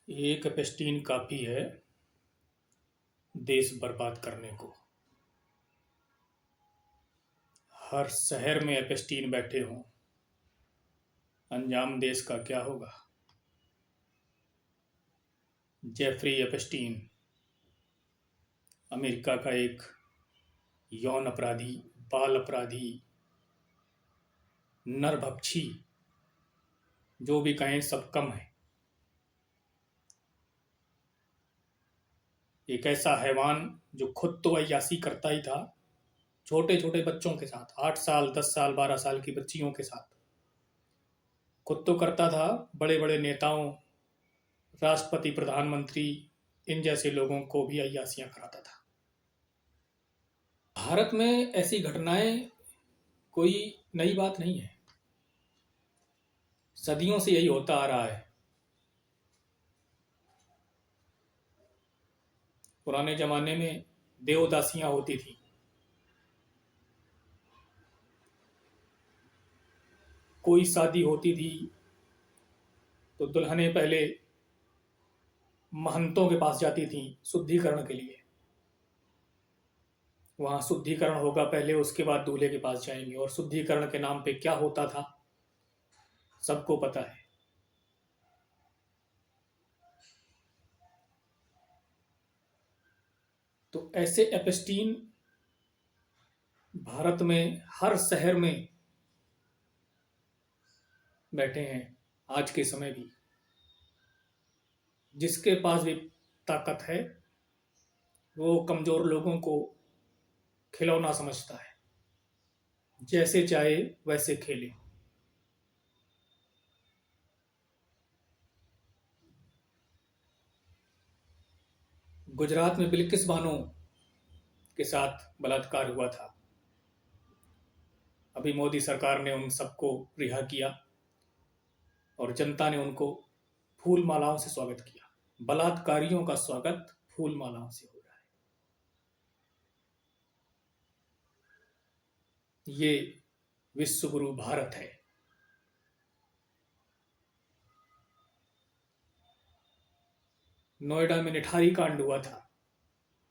एक एपेस्टीन काफी है देश बर्बाद करने को। हर शहर में एपेस्टीन बैठे हों, अंजाम देश का क्या होगा। जेफरी एपेस्टीन अमेरिका का एक यौन अपराधी, बाल अपराधी, नरभक्षी, जो भी कहें सब कम है। एक ऐसा हैवान जो खुद तो अय्याशी करता ही था, छोटे छोटे बच्चों के साथ, 8 साल 10 साल 12 साल की बच्चियों के साथ खुद तो करता था, बड़े बड़े नेताओं, राष्ट्रपति, प्रधानमंत्री, इन जैसे लोगों को भी अय्याशियां कराता था। भारत में ऐसी घटनाएं कोई नई बात नहीं है, सदियों से यही होता आ रहा है। पुराने जमाने में देवदासियां होती थी, कोई शादी होती थी तो दुल्हनें पहले महंतों के पास जाती थीं शुद्धिकरण के लिए। वहां शुद्धिकरण होगा पहले, उसके बाद दूल्हे के पास जाएंगे। और शुद्धिकरण के नाम पे क्या होता था सबको पता है। तो ऐसे एपेस्टीन भारत में हर शहर में बैठे हैं आज के समय भी। जिसके पास भी ताकत है वो कमजोर लोगों को खिलौना समझता है, जैसे चाहे वैसे खेले। गुजरात में बिल्किस बानो के साथ बलात्कार हुआ था। अभी मोदी सरकार ने उन सबको रिहा किया और जनता ने उनको फूल मालाओं से स्वागत किया। बलात्कारियों का स्वागत फूल मालाओं से हो रहा है। ये विश्व गुरु भारत है। नोएडा में निठारी कांड हुआ था,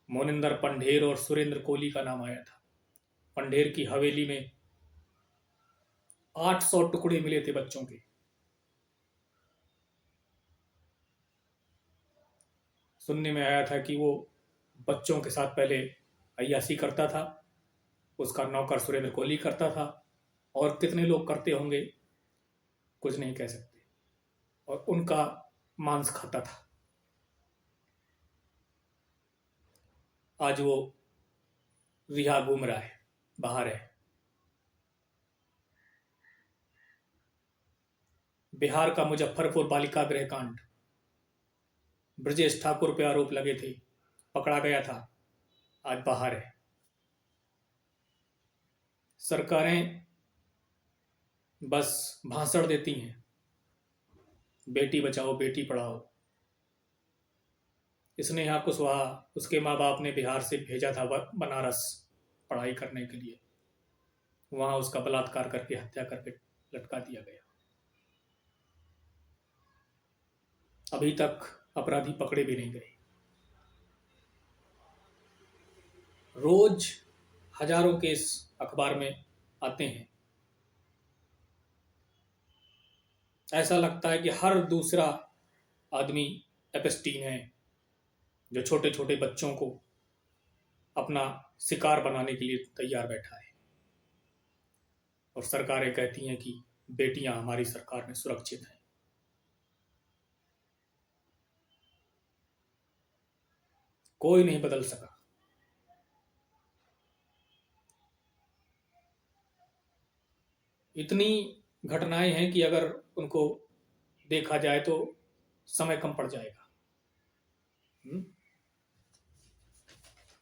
मोनिंदर पंढेर और सुरेंद्र कोहली का नाम आया था। पंढेर की हवेली में 800 टुकड़े मिले थे बच्चों के। सुनने में आया था कि वो बच्चों के साथ पहले अय्याशी करता था, उसका नौकर सुरेंद्र कोहली करता था, और कितने लोग करते होंगे कुछ नहीं कह सकते, और उनका मांस खाता था। आज वो रिहा घूम रहा है, बाहर है। बिहार का मुजफ्फरपुर बालिका गृह कांड, ब्रजेश ठाकुर पे आरोप लगे थे, पकड़ा गया था, आज बाहर है। सरकारें बस भाषण देती हैं, बेटी बचाओ बेटी पढ़ाओ। स्नेहा कुशवाहा, उसके माँ बाप ने बिहार से भेजा था बनारस पढ़ाई करने के लिए, वहां उसका बलात्कार करके हत्या करके लटका दिया गया। अभी तक अपराधी पकड़े भी नहीं गए। रोज हजारों केस अखबार में आते हैं। ऐसा लगता है कि हर दूसरा आदमी एपेस्टीन है, जो छोटे छोटे बच्चों को अपना शिकार बनाने के लिए तैयार बैठा है। और सरकारें कहती हैं कि बेटियां हमारी सरकार में सुरक्षित हैं। कोई नहीं बदल सका। इतनी घटनाएं हैं कि अगर उनको देखा जाए तो समय कम पड़ जाएगा।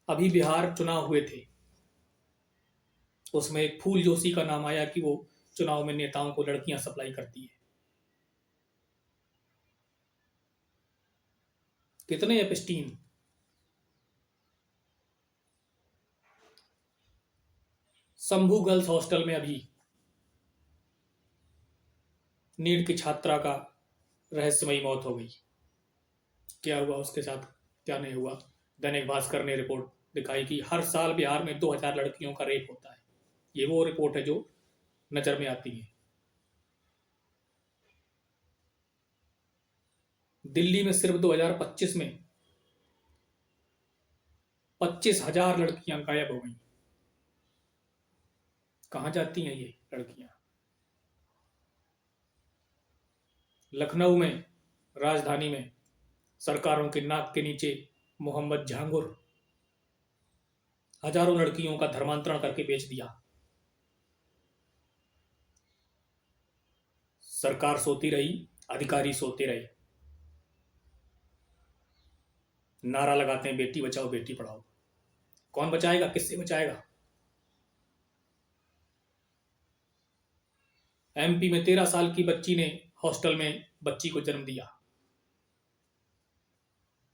अभी बिहार चुनाव हुए थे, उसमें एक फूल जोशी का नाम आया कि वो चुनाव में नेताओं को लड़कियां सप्लाई करती है। कितने एपेस्टीन। शंभू गर्ल्स हॉस्टल में अभी नीट की छात्रा का रहस्यमयी मौत हो गई। क्या हुआ उसके साथ, क्या नहीं हुआ। दैनिक भास्कर ने रिपोर्ट दिखाई कि हर साल बिहार में 2000 लड़कियों का रेप होता है। ये वो रिपोर्ट है जो नज़र में आती है। दिल्ली में सिर्फ 2025 में 25,000 लड़कियां गायब हो गई। कहाँ जाती हैं ये लड़कियां? लखनऊ में, राजधानी में, सरकारों के नाक के नीचे मोहम्मद झांगुर हजारों लड़कियों का धर्मांतरण करके बेच दिया। सरकार सोती रही, अधिकारी सोते रहे। नारा लगाते हैं बेटी बचाओ बेटी पढ़ाओ। कौन बचाएगा, किससे बचाएगा? एमपी में 13 साल की बच्ची ने हॉस्टल में बच्ची को जन्म दिया।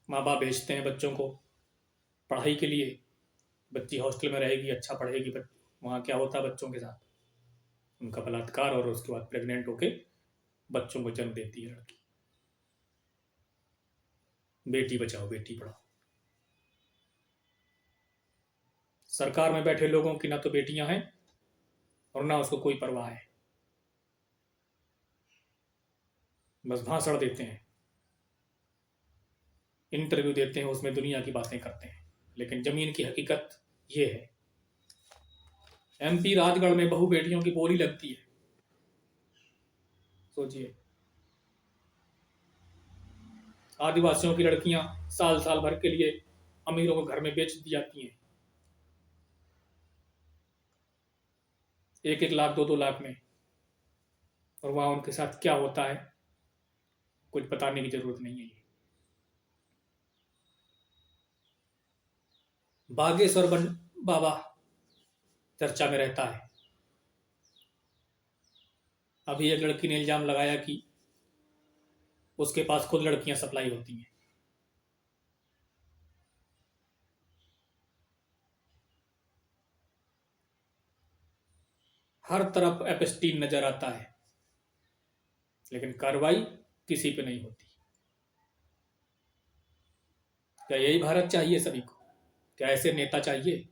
माँ बाप भेजते हैं बच्चों को पढ़ाई के लिए, बच्ची हॉस्टल में रहेगी, अच्छा पढ़ेगी। वहाँ क्या होता है बच्चों के साथ? उनका बलात्कार, और उसके बाद प्रेग्नेंट होके बच्चों को जन्म देती है लड़की। बेटी बचाओ बेटी पढ़ाओ। सरकार में बैठे लोगों की ना तो बेटियां हैं और ना उसको कोई परवाह है। बस भाषण देते हैं, इंटरव्यू देते हैं, उसमें दुनिया की बातें करते हैं, लेकिन जमीन की हकीकत ये है। एमपी राजगढ़ में बहु बेटियों की बोली लगती है। सोचिए, आदिवासियों की लड़कियां साल साल भर के लिए अमीरों को घर में बेच दी जाती हैं, 1-1 लाख 2-2 लाख में, और वहां उनके साथ क्या होता है कुछ बताने की जरूरत नहीं है। बागेश्वर बाबा चर्चा में रहता है। अभी एक लड़की ने इल्जाम लगाया कि उसके पास खुद लड़कियां सप्लाई होती हैं। हर तरफ एपेस्टीन नजर आता है, लेकिन कार्रवाई किसी पे नहीं होती। क्या यही भारत चाहिए सभी को? क्या ऐसे नेता चाहिए?